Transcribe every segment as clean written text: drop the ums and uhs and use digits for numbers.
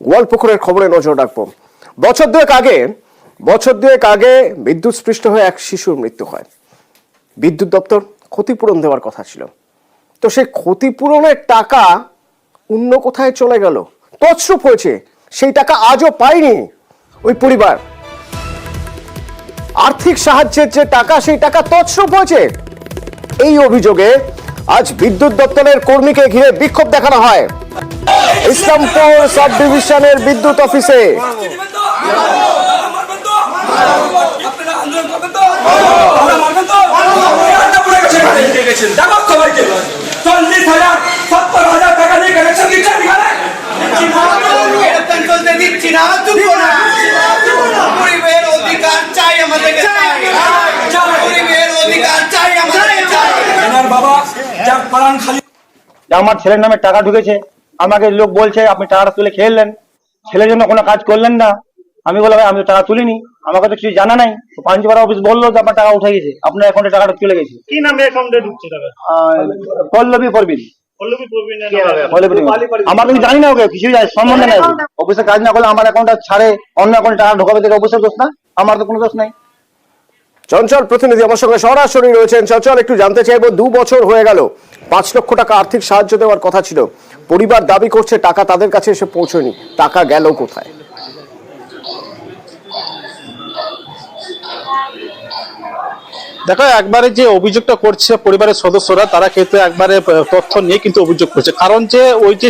গোয়ালপুকুরের খবরে নজর রাখবো। বছর দুয়েক আগে বিদ্যুৎ স্পৃষ্ট হয়ে এক শিশুর মৃত্যু হয়। বিদ্যুৎ দপ্তর ক্ষতিপূরণ দেওয়ার কথা ছিল, তো সেই ক্ষতিপূরণের টাকা অন্য কোথায় চলে গেল, তছরূপ হয়েছে। সেই টাকা আজও পায়নি ওই পরিবার। আর্থিক সাহায্যের যে টাকা, সেই টাকা তছরূপ হয়েছে। এই অভিযোগে আজ বিদ্যুৎ দপ্তরের কর্মীকে ঘিরে বিক্ষোভ দেখানো হয় ইসলামপুর সাব ডিভিশনের বিদ্যুৎ অফিসে। আমার ছেলের নামে টাকা ঢুকেছে, আমাকে লোক বলছে আপনি টাকাটা তুলে খেললেন, ছেলের জন্য কোনো কাজ করলেন না। আমি বললাম ভাই আমি টাকা তুলিনি, আমাকে তো কিছু জানা নাই। পাঞ্চপাড়া অফিস বললো যে আপনার টাকা উঠে গেছে, আপনার অ্যাকাউন্টে টাকাটা চলে গেছে। কি নামে অ্যাকাউন্টে ঢুকছে টাকা? পল্লবী পরবিন। আমার আমি জানি না, ওকে কিছু সম্বন্ধে নাই। অফিসে কাজ না করলে আমার অ্যাকাউন্টটা ছাড়ে অন্য অ্যাকাউন্টে টাকা ঢোকাবে, থেকে অফিসের দোষ না, আমার তো কোনো দোষ নাই। চঞ্চল প্রতিনিধি আমার সঙ্গে সরাসরি রয়েছেন। চঞ্চল, একটু জানতে চাইবো, 2 বছর হয়ে গেল, 5 লক্ষ টাকা আর্থিক সাহায্য দেওয়ার কথা ছিল, পরিবার দাবি করছে টাকা তাদের কাছে এসে পৌঁছয়নি, টাকা গেল কোথায়? দেখো, একবারে যে অভিযোগটা করছে পরিবারের সদস্যরা, তারা কিন্তু একবারে তথ্য নিয়ে কিন্তু অভিযোগ করছে। কারণ যে ওই যে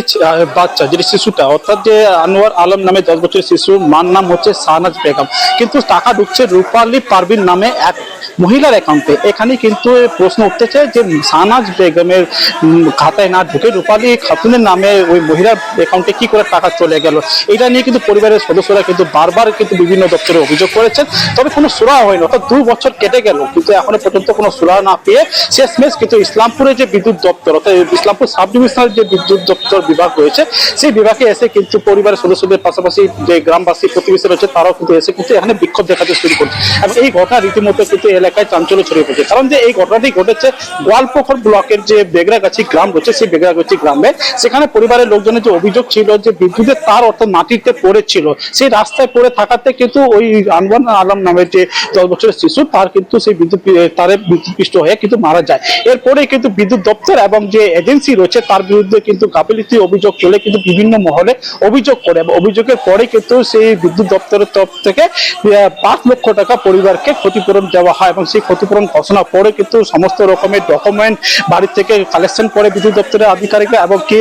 বাচ্চা, যে শিশুটা, অর্থাৎ যে আনোয়ার আলম নামে 10 বছরের শিশুর মার নাম হচ্ছে শাহনাজ বেগম, কিন্তু টাকা ঢুকছে রূপালী পারভিন নামে এক মহিলার অ্যাকাউন্টে। এখানে কিন্তু প্রশ্ন উঠতেছে যে শাহনাজ বেগমের খাতায় না ঢুকে রূপালী খাতুনের নামে ওই মহিলার অ্যাকাউন্টে কি করে টাকা চলে গেল। এটা নিয়ে কিন্তু পরিবারের সদস্যরা কিন্তু বারবার কিন্তু বিভিন্ন দপ্তরে অভিযোগ করেছেন, তবে কোনো সুরাহা হয়নি। অর্থাৎ 2 বছর কেটে গেল, কিন্তু এখনো পর্যন্ত কোনো সুরাহা না পেয়ে শেষমেশ কিন্তু ইসলামপুরে যে বিদ্যুৎ দপ্তর, অর্থাৎ ইসলামপুর সাব ডিভিশনাল যে বিদ্যুৎ দপ্তর বিভাগ রয়েছে, সেই বিভাগে এসে কিন্তু পরিবারের সদস্যদের পাশাপাশি যে গ্রামবাসী প্রতিবেশী রয়েছে, তারাও কিন্তু এসে কিন্তু এখানে বিক্ষোভ দেখাতে শুরু করছে। এবং এই ঘটনা রীতিমতো কিন্তু এলাকায় চাঞ্চল্য ছড়িয়ে পড়েছে। কারণ যে এই ঘটনাটি ঘটেছে গোয়ালপুকুর ব্লকের যে বেগরাগাছি গ্রাম রয়েছে, সেই বেগরাগাছি গ্রামে, সেখানে পরিবারের লোকজনের যে অভিযোগ ছিল যে বিদ্যুতের তার অর্থাৎ মাটিতে পড়েছিল, সেই রাস্তায় পড়ে থাকাতে কিন্তু ওই আনোয়ার আলম নামের যে 10 বছরের শিশু, তার কিন্তু সেই বিদ্যুৎ তারে বিদ্যুৎপৃষ্ট হয়ে কিন্তু মারা যায়। এরপরে কিন্তু বিদ্যুৎ দপ্তর এবং যে এজেন্সি রয়েছে তার বিরুদ্ধে কিন্তু গাফিলতির অভিযোগ তুলে কিন্তু বিভিন্ন মহলে অভিযোগ করে, এবং অভিযোগের পরে কিন্তু সেই বিদ্যুৎ দপ্তরের তরফ থেকে 5 লক্ষ টাকা পরিবারকে ক্ষতিপূরণ দেওয়া হয়। এবং সেই ক্ষতিপূরণ ঘোষণা পরে কিন্তু সমস্ত রকমের ডকুমেন্ট বাড়ি থেকে কালেকশন করে বিদ্যুৎ দপ্তরের আধিকারিকরা, এবং কি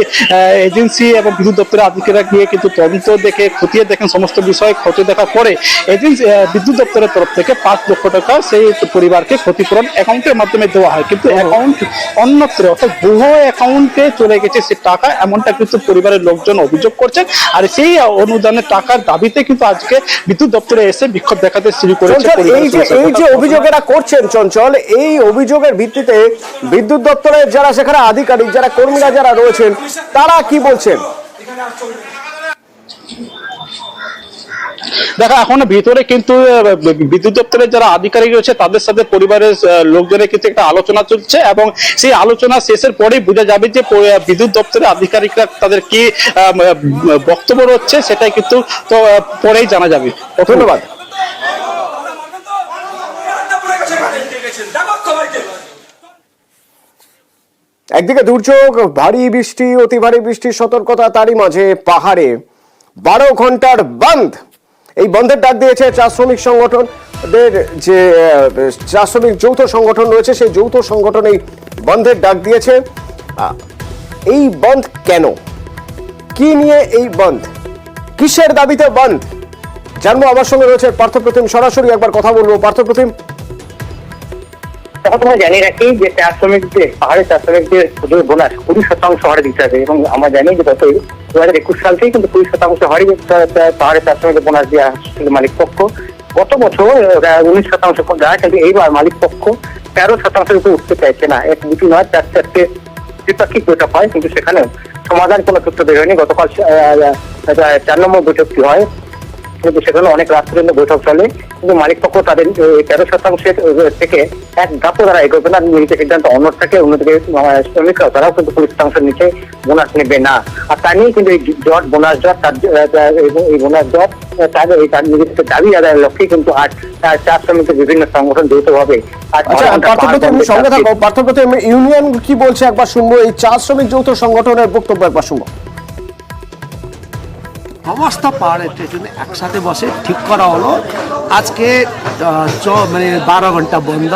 এজেন্সি এবং বিদ্যুৎ দপ্তরের আধিকারিকরা গিয়ে কিন্তু তদন্ত দেখে খতিয়ে দেখেন, সমস্ত বিষয় খতিয়ে দেখা পরে এজেন্সি বিদ্যুৎ দপ্তরের তরফ থেকে 5 লক্ষ টাকা সেই পরিবারকে ক্ষতিপূরণ অ্যাকাউন্টের মাধ্যমে দেওয়া হয়। কিন্তু অ্যাকাউন্ট অন্যত্র, অর্থাৎ ভুয়ো অ্যাকাউন্টে চলে গেছে সে টাকা, এমনটা কিন্তু পরিবারের লোকজন অভিযোগ করছেন। আর সেই অনুদানের টাকার দাবিতে কিন্তু আজকে বিদ্যুৎ দপ্তরে এসে বিক্ষোভ দেখাতে শুরু করেছে। এই যে অভিযোগেরা করছেন চঞ্চল, এই অভিযোগের ভিত্তিতে বিদ্যুৎ দপ্তরের যারা সেখানে আধিকারিক, যারা কর্মীরা যারা রয়েছেন, তারা কি বলছেন? দেখো, এখন ভিতরে কিন্তু বিদ্যুৎ দপ্তরের যারা আধিকারিক রয়েছে তাদের সাথে পরিবারের লোকজনের কিন্তু একটা আলোচনা চলছে, এবং সেই আলোচনা শেষের পরেই বোঝা যাবে যে বিদ্যুৎ দপ্তরের আধিকারিকরা তাদের কি বক্তব্য রয়েছে, সেটাই কিন্তু তো পরেই জানা যাবে। ধন্যবাদ। একদিকে দুর্যোগ, ভারী বৃষ্টি, অতি ভারী বৃষ্টির সতর্কতা, তারই মাঝে পাহাড়ে 12 ঘন্টার বন্ধ। এই বন্ধের ডাক দিয়েছে চা শ্রমিক সংগঠনের, যে চা শ্রমিক যৌথ সংগঠন রয়েছে, সেই যৌথ সংগঠন এই বন্ধের ডাক দিয়েছে। এই বন্ধ কেন, কি নিয়ে এই বন্ধ, কিসের দাবিতে বন্ধ, জানবো। আমার সঙ্গে রয়েছে পার্থপ্রতিম, সরাসরি একবার কথা বলবো। পার্থপ্রতিম, তোমরা জানিয়ে রাখি যে চা শ্রমিকদের, পাহাড়ের চা শ্রমিকদের বোনাস 20% হারে দিতে হবে, এবং আমরা জানি যে গত 2021 সাল থেকে কিন্তু 20% হারে পাহাড়ের চা শ্রমিকদের বোনাস দেওয়া হচ্ছিল মালিক পক্ষ। গত বছর 19% দেওয়া, কিন্তু এইবার মালিক পক্ষ 13% উপরে উঠতে চাইছে না। এক দুটি নয়, 4-4টে দ্বিপাক্ষিক বৈঠক হয়, কিন্তু সেখানেও সমাধান কোনো সূত্র বের হয়নি। গতকাল 4 নম্বর বৈঠকটি হয়, কিন্তু সেখানে অনেক রাত পর্যন্ত বৈঠক চলে, কিন্তু মালিক পক্ষ তাদের 13% থেকে এক ধাপও তারা এগোবে না, নিতে সিদ্ধান্ত অন্য থাকে। অন্যদিকে শ্রমিকরা তারাও কিন্তু 20% নিচে বোনাস নেবে না। আর তা নিয়ে কিন্তু এই জট বোনাস জট এই বোনাস জট তার নিজেদের দাবি আদায়ের লক্ষ্যে কিন্তু আজ চা শ্রমিকের বিভিন্ন সংগঠন যৌথভাবে পার্থপ্রতিম ইউনিয়ন কি বলছে একবার শুনবো, এই চা শ্রমিক যৌথ সংগঠনের বক্তব্য একবার শুনবো। সমস্ত পাহাড়ের স্টেশনে একসাথে বসে ঠিক করা হলো আজকে মানে 12 ঘন্টা বন্ধ।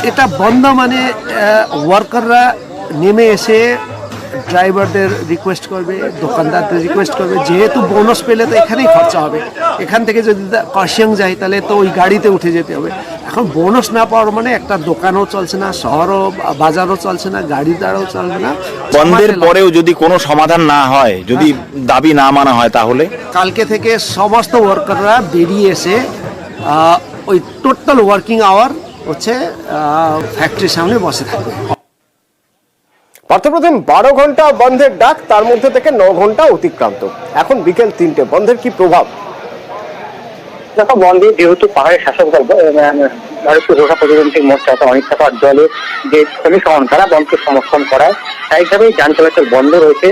এটা বন্ধ মানে ওয়ার্কাররা নেমে এসে ড্রাইভারদের রিকোয়েস্ট করবে, দোকানদারদের রিকোয়েস্ট করবে, যেহেতু বোনাস পেলে তো এখানেই খরচা হবে, এখান থেকে যদি কাশিয়াং যায় তাহলে তো ওই গাড়িতে উঠে যেতে হবে। এখন বোনাস না পাওয়ার মানে একটা দোকানও চলছে না, শহরও বাজারও চলছে না, গাড়ি দাঁড়াও চলবে না। বন্ধের পরেও যদি কোনো সমাধান না হয়, যদি দাবি না মানা হয়, তাহলে কালকে থেকে সমস্ত ওয়ার্কাররা বেরিয়ে এসে ওই টোটাল ওয়ার্কিং আওয়ার হচ্ছে ফ্যাক্টরির সামনে বসে থাকবে। পার্থপ্রতিম 12 ঘন্টা বন্ধের ডাক, তার মধ্যে থেকে 9 ঘন্টা অতিক্রান্ত, এখন বিকেল 3টে, বন্ধের কি প্রভাব? দেখো, বন্ধে যেহেতু পাহাড়ের শাসক দল ভারতীয় ঘোষা প্রতিবন্ধী মোর্চা অনেক টাকার দলের যে শ্রমিক সংগঠন তারা বন্ধকে সমর্থন করায়, স্বাভাবিকভাবেই যান চলাচল বন্ধ রয়েছে।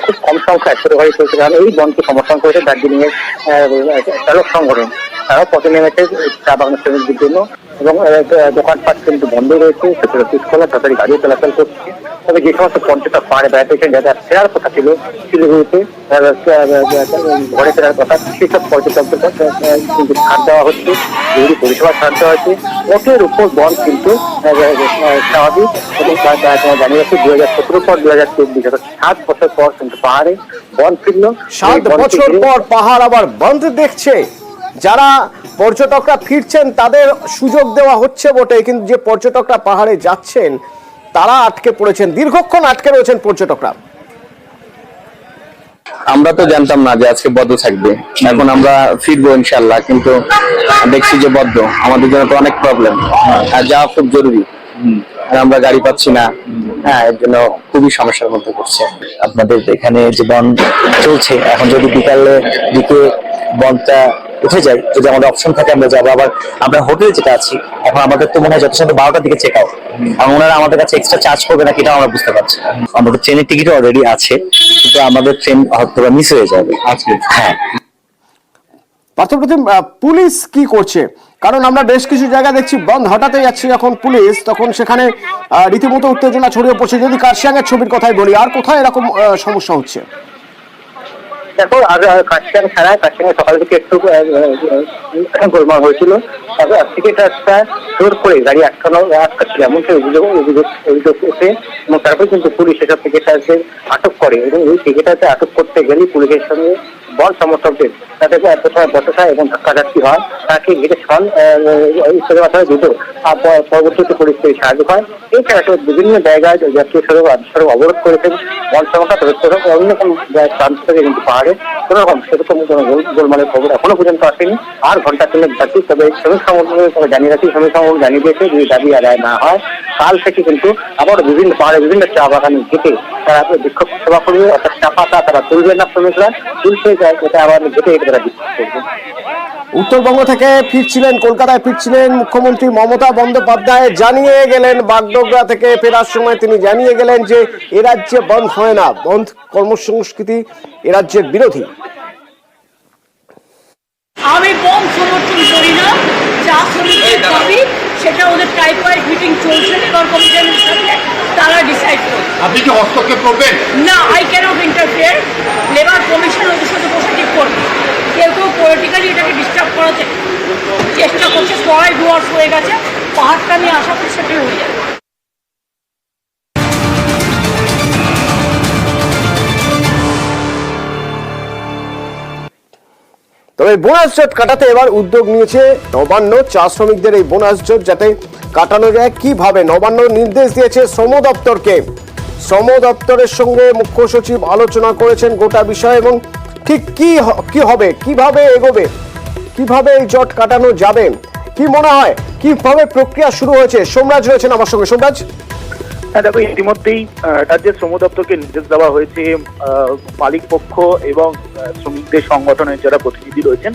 খুব কম সংখ্যায় ছোট গাড়ি চলছে, কারণ এই বন্ধকে সমর্থন করেছে দার্জিলিং এর চালক সংগঠন। তারাও পথে নেমেছে চা বাগান শ্রমিকদের জন্য, এবং দোকানপাট কিন্তু বন্ধ রয়েছে, খোলা, তাড়াতাড়ি গাড়িও চলাচল করছে। তবে যে সমস্ত পর্যটক পাহাড়ে বেড়াতে যাদের ফেরার কথা ছিল শিলিগুড়িতে ঘরে ফেরার কথা, সেসব পর্যটকদের কিন্তু ছাড় দেওয়া হচ্ছে, জরুরি পরিষেবা ছাড় দেওয়া হচ্ছে। ওটের উপর বন্ধ কিন্তু স্বাভাবিক, এবং তোমার জানিয়ে রাখছি 2017 পর 2024 7 বছর পর কিন্তু পাহাড়ে বন্ধ ফিরল। 7 বছর পর পাহাড় আবার বন্ধ দেখছে। যারা পর্যটকরা ফিরছেন তাদের সুযোগ দেওয়া হচ্ছে বটে, কিন্তু যে পর্যটকরা পাহাড়ে যাচ্ছেন তারা আটকে পড়েছেন, দীর্ঘক্ষণ আটকে রয়েছেন পর্যটকরা। আমরা তো জানতাম না যে আজকে বদ্ধ থাকবে, এখন আমরা ফিরবো ইনশাল্লাহ, কিন্তু দেখছি যে বদ্ধ। আমাদের জন্য তো অনেক প্রবলেম, আর যাওয়া খুব জরুরি, আর আমরা গাড়ি পাচ্ছি না। এর জন্য খুবই সমস্যার মধ্যে পড়ছে। আপনাদের এখানে যে বন্ধ চলছে, এখন যদি বিকালে দিকে বন্ধটা উঠে যায়, যদি আমাদের অপশন থাকে আমরা যাবো। আবার আমরা হোটেলে যেটা আছি এখন, আমাদের তো মনে হয় যত সম্ভব 12টার দিকে চেক আউট, এবং ওনারা আমাদের কাছে এক্সট্রা চার্জ করবে না, এটাও আমরা বুঝতে পারছি। আমাদের ট্রেনের টিকিট অলরেডি আছে, কিন্তু আমাদের ট্রেন হয়তো মিস হয়ে যাবে আজকে। হ্যাঁ, পার্থপ্রতিম, পুলিশ কি করছে? কারণ আমরা বেশ কিছু জায়গা দেখছি বন্ধ হঠাৎ যাচ্ছে যখন পুলিশ, তখন সেখানে রীতিমতো উত্তেজনা ছড়িয়ে পড়ছে। যদি কার্শিয়াংয়ের ছবির কথাই বলি, আর কোথায় এরকম সমস্যা হচ্ছে? দেখো, কাশিয়াং ছাড়া কাশিয়াং সকাল থেকে একটু গোলমাল হয়েছিল, তবে টিকিট রাস্তা জোর করে গাড়ি আটকাচ্ছিল এমনকি অভিযোগ উঠে, এবং তারপরে কিন্তু পুলিশ এসব টিকিটারদের আটক করে, এবং এই টিকিটারদের আটক করতে গেলেই পুলিশের সঙ্গে বল সমর্থকদের তাদের বচসা এবং ধাক্কাধাক্কি হয়, তাকে ঘিরে মাথায় দুটো পরবর্তীতে পুলিশ সাহায্য হয়। এছাড়া বিভিন্ন জায়গায় জাতীয় সড়ক অবরোধ করেছেন বল সংখ্যা, তবে অন্য কোন প্রান্ত থেকে কিন্তু পাহাড়ে কোন রকম সেরকম কোন গোলমালের খবর এখনো পর্যন্ত আসেনি। আর ঘন্টা তিনেক বাকি, তবে শ্রমিক সংগঠনের জানিয়ে রাখি, শ্রমিক সংগঠন জানিয়ে দিয়েছে যদি দাবি আদায় না হয়, কাল থেকে কিন্তু আবার বিভিন্ন পাহাড়ে বিভিন্ন চা বাগানে ঘেটে তারা বিক্ষোভ সভা করবে, অর্থাৎ চা পাতা তারা তুলবে না, শ্রমিকরা তুলতে যায়, এটা আবার ঘেটে তারা বিক্ষোভ করবে। উত্তরবঙ্গ থেকে ফিরছিলেন, কলকাতায় ফিরছিলেন মুখ্যমন্ত্রী মমতা বন্দ্যোপাধ্যায়, জানিয়ে গেলেন বাগডোগরা থেকে ফেরার সময় তিনি জানিয়ে গেলেন যে এ রাজ্যে বন্ধ হয় না, বন্ধ কর্মসংস্কৃতি এ রাজ্যের বিরোধী। আমি বন্ধ সমর্থন করি না, চা শ্রমিকের দাবি সেটা ওদের টাইপ ওয়াইজ মিটিং চলছে, লেবার কমিশনের সাথে তারা ডিসাইড করবে। আপনি কি হস্তক্ষেপ করবেন? না, I can't interfere. Labour commission ওদের সাথে বসে ঠিক করবে। কেউ পলিটিক্যালি এটাকে ডিস্টার্ব করার চেষ্টা করছে, সবাই ডুয়ার্স হয়ে গেছে, পাহাড়টা নিয়ে আশা করি সেটাই হয়ে যাবে। তবে বোনাস জট কাটাতে এবার উদ্যোগ নিয়েছে নবান্ন। চা শ্রমিকদের এই বোনাস জট যাতে কাটানো যায়, কিভাবে নবান্ন নির্দেশ দিয়েছে শ্রম দপ্তরকে। শ্রম দপ্তরের সঙ্গে মুখ্য সচিব আলোচনা করেছেন গোটা বিষয়, এবং ঠিক কি হবে, কিভাবে এগোবে, কিভাবে এই জট কাটানো যাবে, কি মনে হয়, কিভাবে প্রক্রিয়া শুরু হয়েছে? সোমরাজ রয়েছেন আমার সঙ্গে। সোমরাজ, দেখো, ইতিমধ্যেই রাজ্যের শ্রম দপ্তরকে নির্দেশ দেওয়া হয়েছে মালিক পক্ষ এবং শ্রমিকদের সংগঠনের যারা প্রতিনিধি রয়েছেন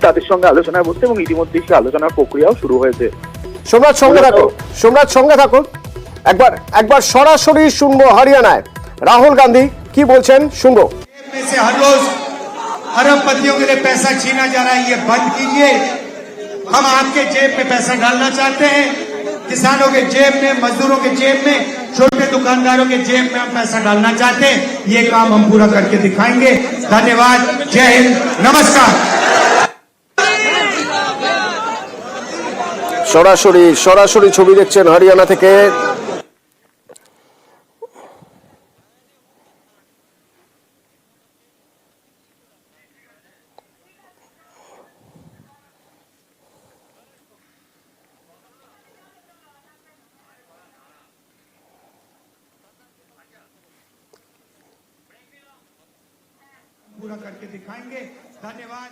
তাদের সঙ্গে আলোচনায় বসতে এবং ইতিমধ্যেই সে আলোচনার প্রক্রিয়াও শুরু হয়েছে। সোমনাথ সঙ্গে থাকো, সোমনাথ সঙ্গে থাকো। একবার সরাসরি শুনবো হরিয়ানায় রাহুল গান্ধী কি বলছেন, শুনবো। में से हर रोज अरबपतियों के लिए पैसा छीना जा रहा है, ये बंद कीजिए। हम आपके जेब में पैसा डालना चाहते हैं, किसानों के जेब में, मजदूरों के जेब में, छोटे दुकानदारों के जेब में हम पैसा डालना चाहते हैं। ये काम हम पूरा करके दिखाएंगे। धन्यवाद, जय हिंद, नमस्कार। সরাসরি ছবি দেখছেন হরিয়ানা থেকে। पूरा करके दिखाएंगे। धन्यवाद।